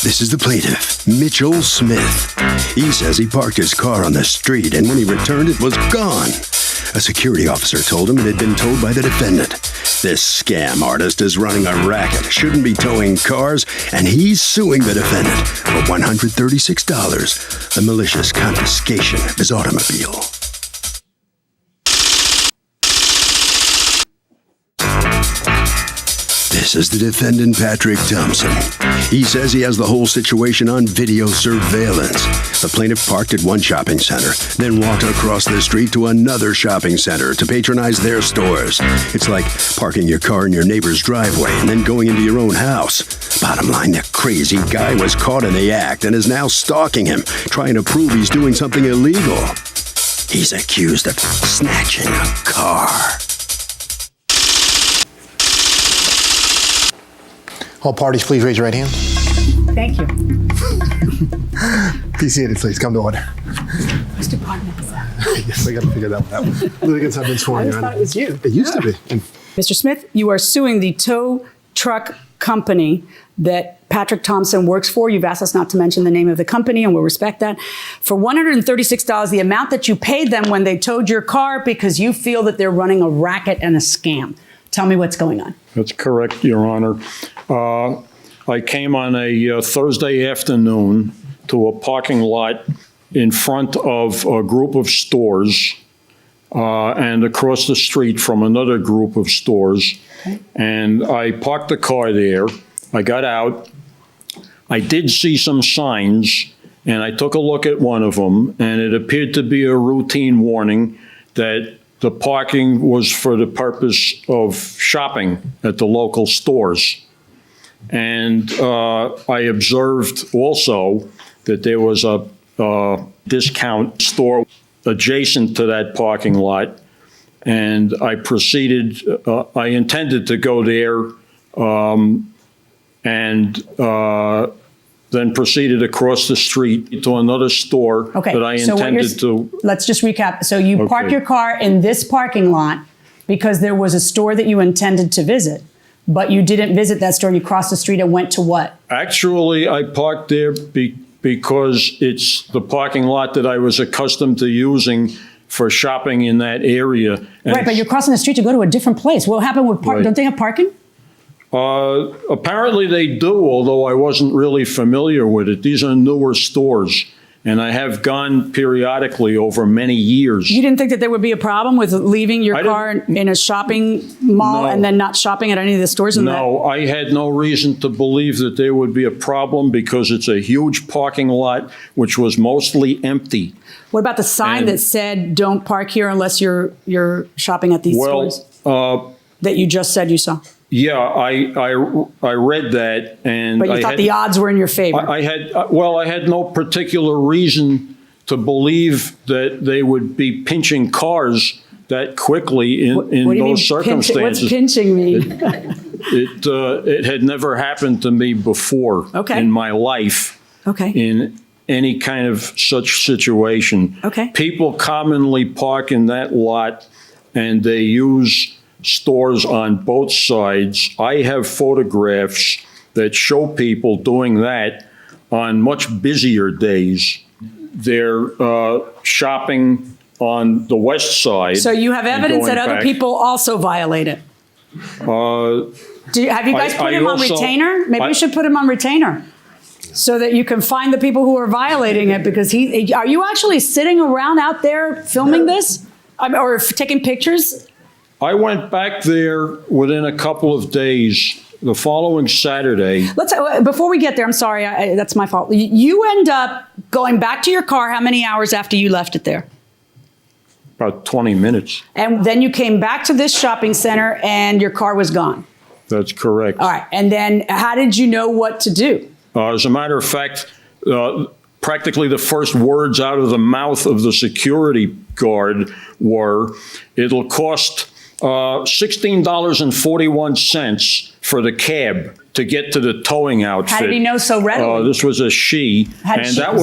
This is the plaintiff, Mitchell Smith. He says he parked his car on the street, and when he returned, it was gone. A security officer told him it had been towed by the defendant. This scam artist is running a racket, shouldn't be towing cars, and he's suing the defendant for $136, the malicious confiscation of his automobile. This is the defendant, Patrick Thompson. He says he has the whole situation on video surveillance. The plaintiff parked at one shopping center, then walked across the street to another shopping center to patronize their stores. It's like parking your car in your neighbor's driveway and then going into your own house. Bottom line, the crazy guy was caught in the act and is now stalking him, trying to prove he's doing something illegal. He's accused of snatching a car. All parties, please raise your right hand. Thank you. Be seated, please. Come to order. Whose department is that? Yes, I got to figure that one out. Litigants have been sworn. I just thought it was you. It used to be. Mr. Smith, you are suing the tow truck company that Patrick Thompson works for. You've asked us not to mention the name of the company, and we'll respect that. For $136, the amount that you paid them when they towed your car because you feel that they're running a racket and a scam. Tell me what's going on. That's correct, Your Honor. I came on a Thursday afternoon to a parking lot in front of a group of stores and across the street from another group of stores. Okay. And I parked the car there. I got out. I did see some signs, and I took a look at one of them, and it appeared to be a routine warning that the parking was for the purpose of shopping at the local stores. And I observed also that there was a discount store adjacent to that parking lot. And I I intended to go there and then proceeded across the street to another store that I intended to. Let's just recap. So you parked your car in this parking lot because there was a store that you intended to visit, but you didn't visit that store. You crossed the street and went to what? Actually, I parked there because it's the parking lot that I was accustomed to using for shopping in that area. And right, but you're crossing the street to go to a different place. What happened with parking? Right. Don't they have parking? Apparently they do, although I wasn't really familiar with it. These are newer stores, and I have gone periodically over many years. You didn't think that there would be a problem with leaving your car in a shopping mall and then not shopping at any of the stores? No, I had no reason to believe that there would be a problem because it's a huge parking lot, which was mostly empty. What about the sign that said, don't park here unless you're shopping at these stores? That you just said you saw? Yeah, I read that, and but you thought the odds were in your favor. I had no particular reason to believe that they would be pinching cars that quickly in those circumstances. What's pinching mean? It had never happened to me before in my life. In any kind of such situation. People commonly park in that lot, and they use stores on both sides. I have photographs that show people doing that on much busier days. They're shopping on the west side. So you have evidence that other people also violate it? Have you guys put him on retainer? Maybe you should put him on retainer so that you can find the people who are violating it, because are you actually sitting around out there filming this or taking pictures? I went back there within a couple of days, the following Saturday. Before we get there, I'm sorry, that's my fault. You end up going back to your car how many hours after you left it there? About 20 minutes. And then you came back to this shopping center and your car was gone? That's correct. All right, and then how did you know what to do? As a matter of fact, practically the first words out of the mouth of the security guard were, it'll cost $16.41 for the cab to get to the towing outfit. How did he know so readily? This was a she, that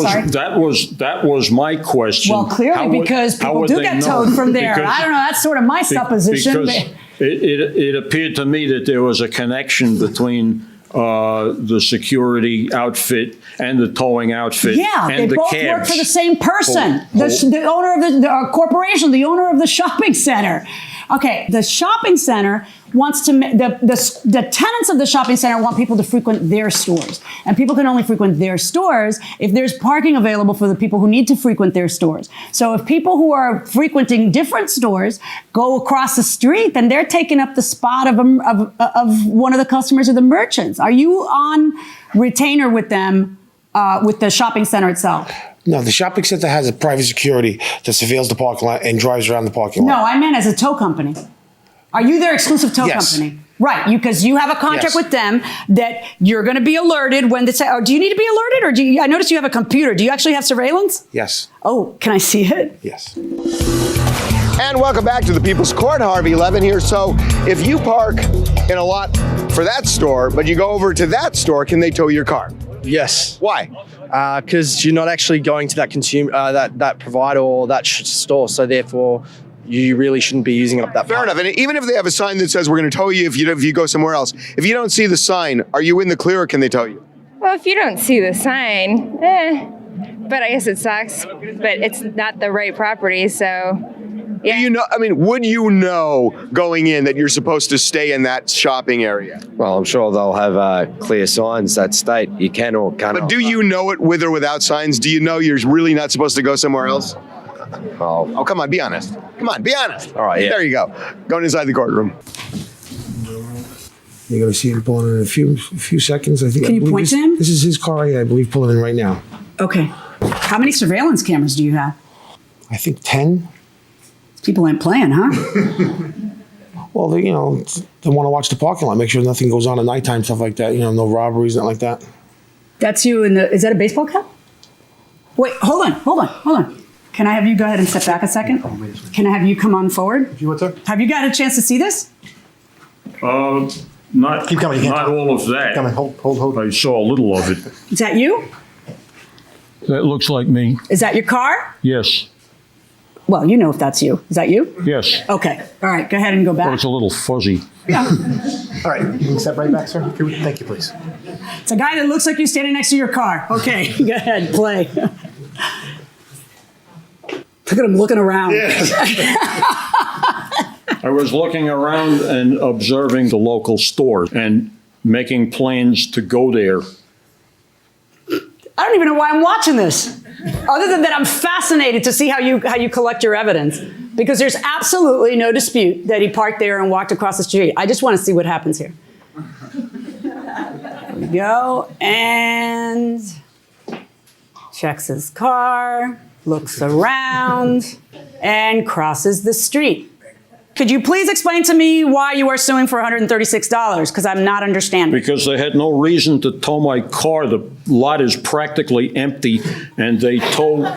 was my question. Well, clearly, because people do get towed from there. I don't know. That's sort of my supposition. Because it appeared to me that there was a connection between the security outfit and the towing outfit Yeah, they and the both cabs. work for the same person. The owner of the corporation, the owner of the shopping center. Okay, the shopping center wants to, the tenants of the shopping center want people to frequent their stores. And people can only frequent their stores if there's parking available for the people who need to frequent their stores. So if people who are frequenting different stores go across the street, then they're taking up the spot of one of the customers or the merchants. Are you on retainer with them, with the shopping center itself? No, the shopping center has a private security that surveils the parking lot and drives around the parking lot. No, I meant as a tow company. Are you their exclusive tow Yes. company? Right, because you have a contract Yes. with them that you're going to be alerted when they say, oh, do you need to be alerted? Or do you, I notice you have a computer. Do you actually have surveillance? Yes. Oh, can I see it? Yes. And welcome back to the People's Court. Harvey Levin here. So if you park in a lot for that store, but you go over to that store, can they tow your car? Yes, Why? because you're not actually going to that consumer, that provider or that store, so therefore you really shouldn't be using up that. Fair part. enough. And even if they have a sign that says we're going to tow you if you go somewhere else, if you don't see the sign, are you in the clear or can they tow you? Well, if you don't see the sign, but I guess it sucks, but it's not the right property, so yeah. Do you know? I mean, would you know going in that you're supposed to stay in that shopping area? Well, I'm sure they'll have clear signs that state you can or cannot. But do you know it with or without signs? Do you know you're really not supposed to go somewhere else? Oh, come on, be honest. Come on, be honest. All right, yeah. There you go. Going inside the courtroom. You're going to see him pulling in a few seconds. I think. Can you point to him? This is his car, I believe, pulling in right now. Okay. How many surveillance cameras do you have? I think 10. People ain't playing, huh? Well, they want to watch the parking lot, make sure nothing goes on at nighttime, stuff like that. No robberies, nothing like that. That's you in the, is that a baseball cap? Wait, hold on. Can I have you go ahead and step back a second? Can I have you come on forward? You what, sir? Have you got a chance to see this? Not, Keep coming, you can't not talk. all of that. Come on, hold. I saw a little of it. Is that you? That looks like me. Is that your car? Yes. Well, you know if that's you. Is that you? Yes. Okay. All right. Go ahead and go But back. it's a little fuzzy. All right, you can step right back, sir. Thank you, please. It's a guy that looks like you standing next to your car. Okay. Go ahead. Play. Look at him looking around. I was looking around and observing the local store and making plans to go there. I don't even know why I'm watching this. Other than that, I'm fascinated to see how you collect your evidence. Because there's absolutely no dispute that he parked there and walked across the street. I just want to see what happens here. There we go. And checks his car, looks around, and crosses the street. Could you please explain to me why you are suing for $136? Because I'm not understanding. Because they had no reason to tow my car. The lot is practically empty, and they tow,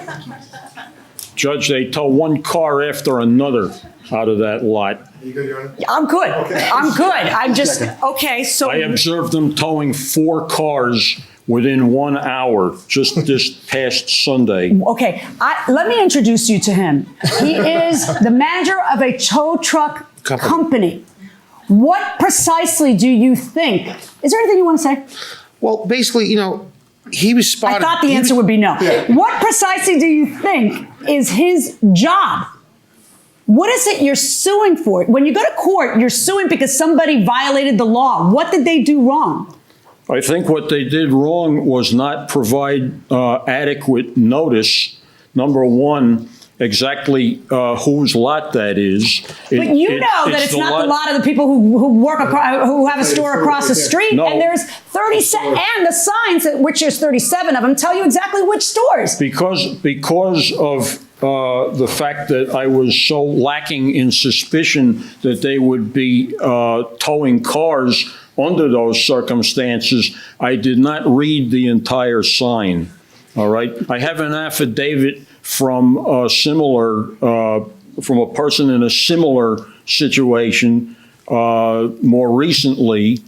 Judge, they tow one car after another out of that lot. You good, Your Honor? I'm good. I'm good. I'm just, okay, so. I observed them towing 4 cars within 1 hour just this past Sunday. Okay, let me introduce you to him. He is the manager of a tow truck company. What precisely do you think? Is there anything you want to say? Well, basically, he was spotted. I thought the answer would be no. What precisely do you think is his job? What is it you're suing for? When you go to court, you're suing because somebody violated the law. What did they do wrong? I think what they did wrong was not provide adequate notice, number one, exactly whose lot that is. But you know that it's not the lot of the people who work across, who have a store across the street. No. And there's 37, and the signs, which there's 37 of them, tell you exactly which stores. Because of the fact that I was so lacking in suspicion that they would be towing cars under those circumstances, I did not read the entire sign. All right. I have an affidavit from a from a person in a similar situation more recently,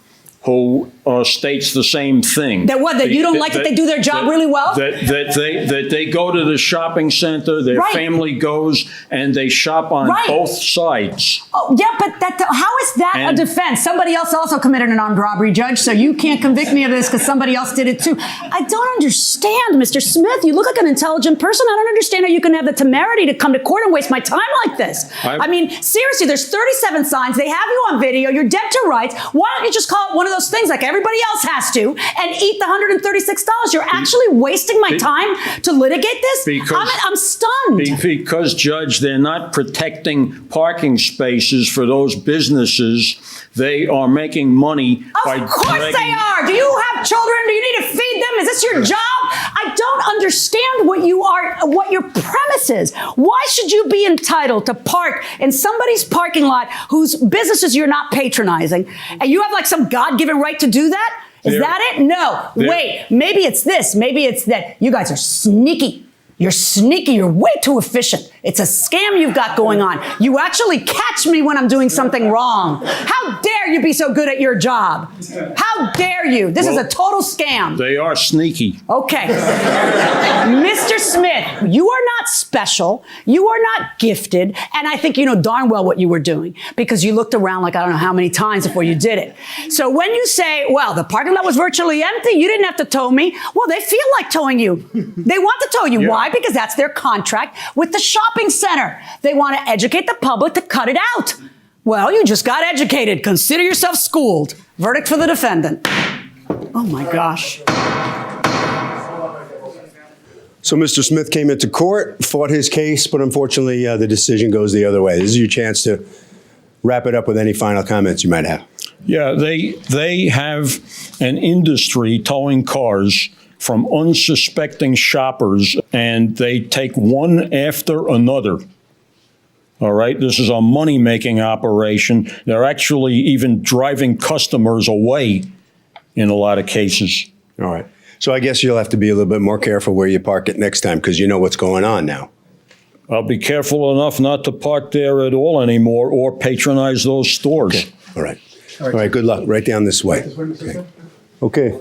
who states the same thing. That what? That you don't like that they do their job really well? That they go to the shopping center, their family goes, and they shop on both sides. Oh, yeah, but how is that a defense? Somebody else also committed an armed robbery, Judge, so you can't convict me of this because somebody else did it too. I don't understand, Mr. Smith. You look like an intelligent person. I don't understand how you can have the temerity to come to court and waste my time like this. I mean, seriously, there's 37 signs. They have you on video. You're dead to rights. Why don't you just call it one of those things like everybody else has to and eat the $136? You're actually wasting my time to litigate this? I'm stunned. Because, Judge, they're not protecting parking spaces for those businesses. They are making money by Of course they are. Do you have children? Do you need to feed them? Is this your job? I don't understand what your premise is. Why should you be entitled to park in somebody's parking lot whose businesses you're not patronizing? And you have like some God-given right to do that? Is that it? No. Wait, maybe it's this. Maybe it's that you guys are sneaky. You're sneaky. You're way too efficient. It's a scam you've got going on. You actually catch me when I'm doing something wrong. How dare you be so good at your job? How dare you? This is a total scam. They are sneaky. Okay. Mr. Smith, you are not special. You are not gifted. And I think you know darn well what you were doing because you looked around like I don't know how many times before you did it. So when you say, well, the parking lot was virtually empty, you didn't have to tow me. Well, they feel like towing you. They want to tow you. Yeah. Why? Because that's their contract with the shopping center. They want to educate the public to cut it out. Well, you just got educated. Consider yourself schooled. Verdict for the defendant. Oh my gosh. So Mr. Smith came into court, fought his case, but unfortunately the decision goes the other way. This is your chance to wrap it up with any final comments you might have. Yeah, they have an industry towing cars from unsuspecting shoppers, and they take one after another. All right, this is a money-making operation. They're actually even driving customers away in a lot of cases. All right. So I guess you'll have to be a little bit more careful where you park it next time because you know what's going on now. I'll be careful enough not to park there at all anymore or patronize those stores. Okay. All right. All right, good luck. Right down this way. Okay.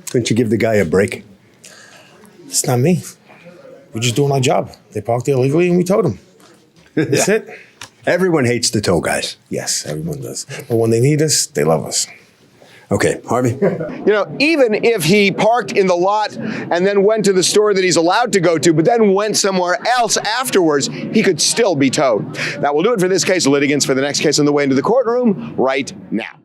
Couldn't you give the guy a break? It's not me. We're just doing our job. They parked there illegally and we towed them. That's it. Everyone hates the tow guys. Yes, everyone does. But when they need us, they love us. Okay, Harvey? You know, even if he parked in the lot and then went to the store that he's allowed to go to, but then went somewhere else afterwards, he could still be towed. That will do it for this case. Litigants for the next case on the way into the courtroom right now.